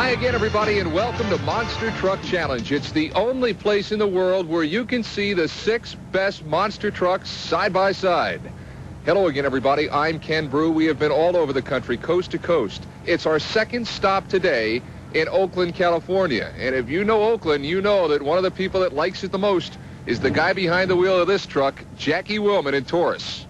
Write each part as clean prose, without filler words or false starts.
Hi again, everybody, and welcome to Monster Truck Challenge. It's the only place in the world where you can see the 6 best monster trucks side by side. Hello again, everybody. I'm Ken Broo. We have been all over the country, coast to coast. It's our second stop today in Oakland, California. And if you know Oakland, you know that one of the people that likes it the most is the guy behind the wheel of this truck, Jackie Willman in Taurus.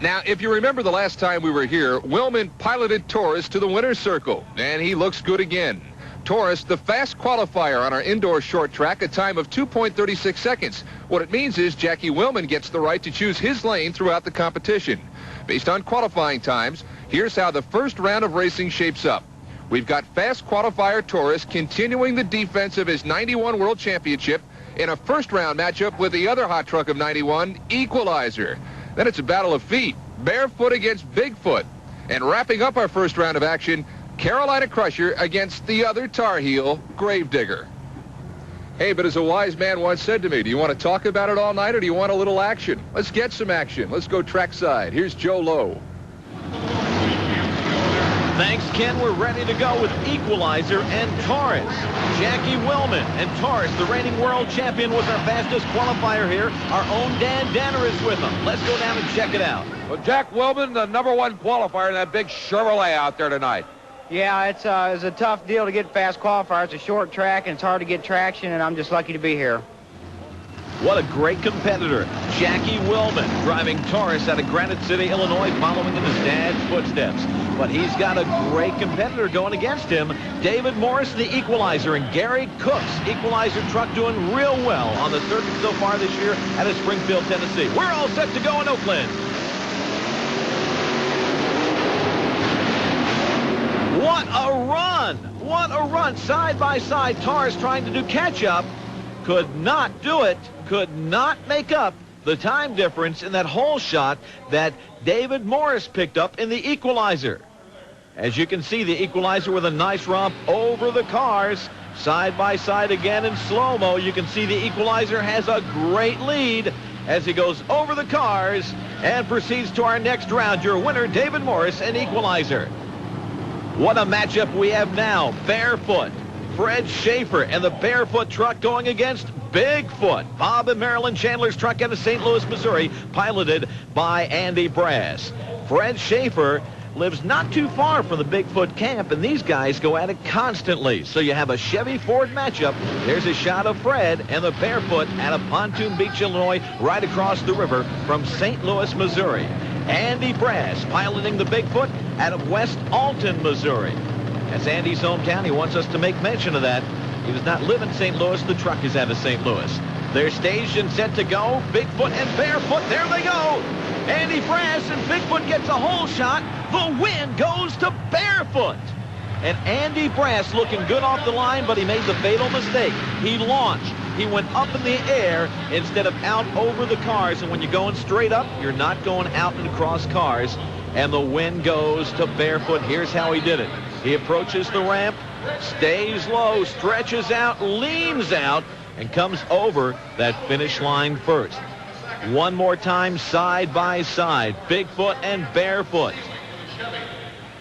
Now, if you remember the last time we were here, Willman piloted Taurus to the winner's circle, and he looks good again. Taurus, the fast qualifier on our indoor short track, a time of 2.36 seconds. What it means is Jackie Willman gets the right to choose his lane throughout the competition. Based on qualifying times, here's how the first round of racing shapes up. We've got fast qualifier Taurus continuing the defense of his 91 World Championship in a first-round matchup with the other hot truck of 91, Equalizer. Then it's a battle of feet, Barefoot against Bigfoot. And wrapping up our first round of action, Carolina Crusher against the other Tar Heel, Gravedigger. Hey, but as a wise man once said to me, do you want to talk about it all night or do you want a little action? Let's get some action. Let's go trackside. Here's Joe Lowe. Thanks, Ken. We're ready to go with Equalizer and Taurus. Jackie Willman and Taurus, the reigning world champion, was our fastest qualifier here. Our own Dan Danner is with him. Let's go down and check it out. Well, Jack Willman, the #1 qualifier in that big Chevrolet out there tonight. Yeah, it's a tough deal to get fast qualifier. It's a short track, and it's hard to get traction, and I'm just lucky to be here. What a great competitor. Jackie Willman driving Taurus out of Granite City, Illinois, following in his dad's footsteps. But he's got a great competitor going against him. David Morris, the Equalizer, and Gary Cook's Equalizer truck doing real well on the circuit so far this year out of Springfield, Tennessee. We're all set to go in Oakland. What a run! What a run! Side by side, Taurus trying to do catch-up. Could not do it. Could not make up the time difference in that hole shot that David Morris picked up in the Equalizer. As you can see, the Equalizer with a nice romp over the cars. Side by side again in slow-mo. You can see the Equalizer has a great lead as he goes over the cars and proceeds to our next round. Your winner, David Morris and Equalizer. What a matchup we have now. Barefoot, Fred Schaefer, and the Barefoot truck going against Bigfoot. Bob and Marilyn Chandler's truck out of St. Louis, Missouri, piloted by Andy Brass. Fred Schaefer lives not too far from the Bigfoot camp, and these guys go at it constantly. So you have a Chevy Ford matchup. There's a shot of Fred and the Barefoot out of Pontoon Beach, Illinois, right across the river from St. Louis, Missouri. Andy Brass piloting the Bigfoot out of West Alton, Missouri. That's Andy's hometown. He wants us to make mention of that. He does not live in St. Louis. The truck is out of St. Louis. They're staged and set to go. Bigfoot and Barefoot. There they go. Andy Brass and Bigfoot gets a hole shot. The win goes to Barefoot. And Andy Brass looking good off the line, but he made the fatal mistake. He launched. He went up in the air instead of out over the cars. And when you're going straight up, you're not going out and across cars. And the win goes to Barefoot. Here's how he did it. He approaches the ramp, stays low, stretches out, leans out, and comes over that finish line first. One more time, side by side, Bigfoot and Barefoot.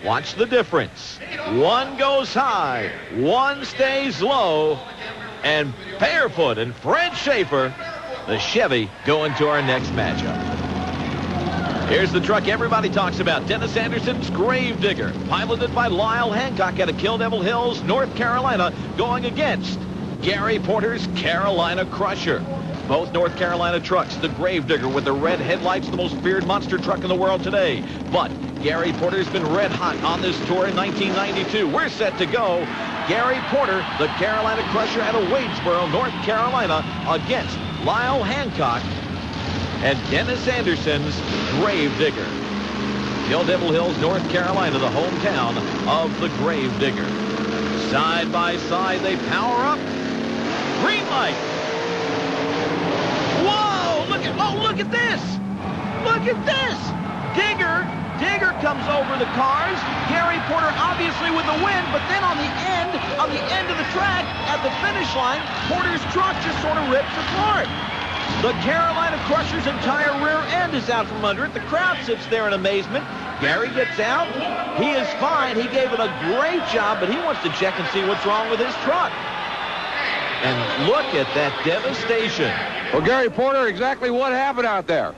Watch the difference. One goes high, one stays low, and Barefoot and Fred Schaefer, the Chevy, go into our next matchup. Here's the truck everybody talks about, Dennis Anderson's Gravedigger, piloted by Lyle Hancock out of Kill Devil Hills, North Carolina, going against Gary Porter's Carolina Crusher. Both North Carolina trucks, the Gravedigger with the red headlights, the most feared monster truck in the world today. But Gary Porter's been red hot on this tour in 1992. We're set to go. Gary Porter, the Carolina Crusher out of Wadesboro, North Carolina, against Lyle Hancock and Dennis Anderson's Gravedigger. Kill Devil Hills, North Carolina, the hometown of the Gravedigger. Side by side, they power up. Green light. Whoa, look at this. Look at this. Digger comes over the cars. Gary Porter obviously with the win, but then on the end of the track, at the finish line, Porter's truck just sort of rips apart. The Carolina Crusher's entire rear end is out from under it. The crowd sits there in amazement. Gary gets out. He is fine. He gave it a great job, but he wants to check and see what's wrong with his truck. And look at that devastation. Well, Gary Porter, exactly what happened out there?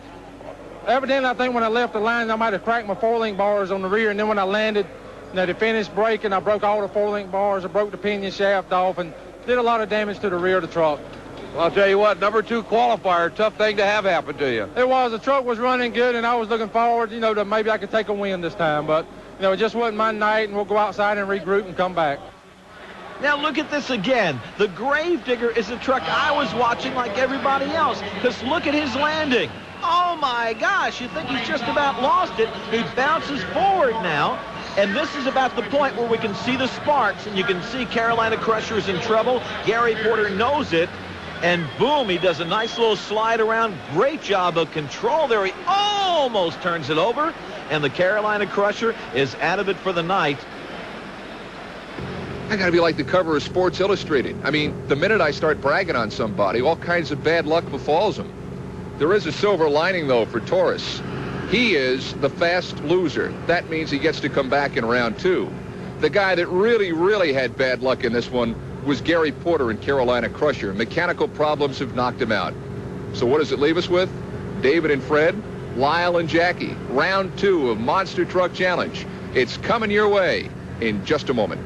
Evidently, I think when I left the line, I might have cracked my 4-link bars on the rear, and then when I landed, they finished braking. I broke all the 4-link bars. I broke the pinion shaft off and did a lot of damage to the rear of the truck. Well, I'll tell you what, number 2 qualifier, tough thing to have happen to you. It was. The truck was running good, and I was looking forward, to maybe I could take a win this time. But, it just wasn't my night, and we'll go outside and regroup and come back. Now look at this again. The Gravedigger is a truck I was watching like everybody else, because look at his landing. Oh my gosh, you think he's just about lost it. He bounces forward now, and this is about the point where we can see the sparks, and you can see Carolina Crusher is in trouble. Gary Porter knows it, and boom, he does a nice little slide around. Great job of control there. He almost turns it over, and the Carolina Crusher is out of it for the night. I got to be like the cover of Sports Illustrated. I mean, the minute I start bragging on somebody, all kinds of bad luck befalls them. There is a silver lining, though, for Taurus. He is the fast loser. That means he gets to come back in round 2. The guy that really had bad luck in this one was Gary Porter and Carolina Crusher. Mechanical problems have knocked him out. So what does it leave us with? David and Fred, Lyle and Jackie. Round 2 of Monster Truck Challenge. It's coming your way in just a moment.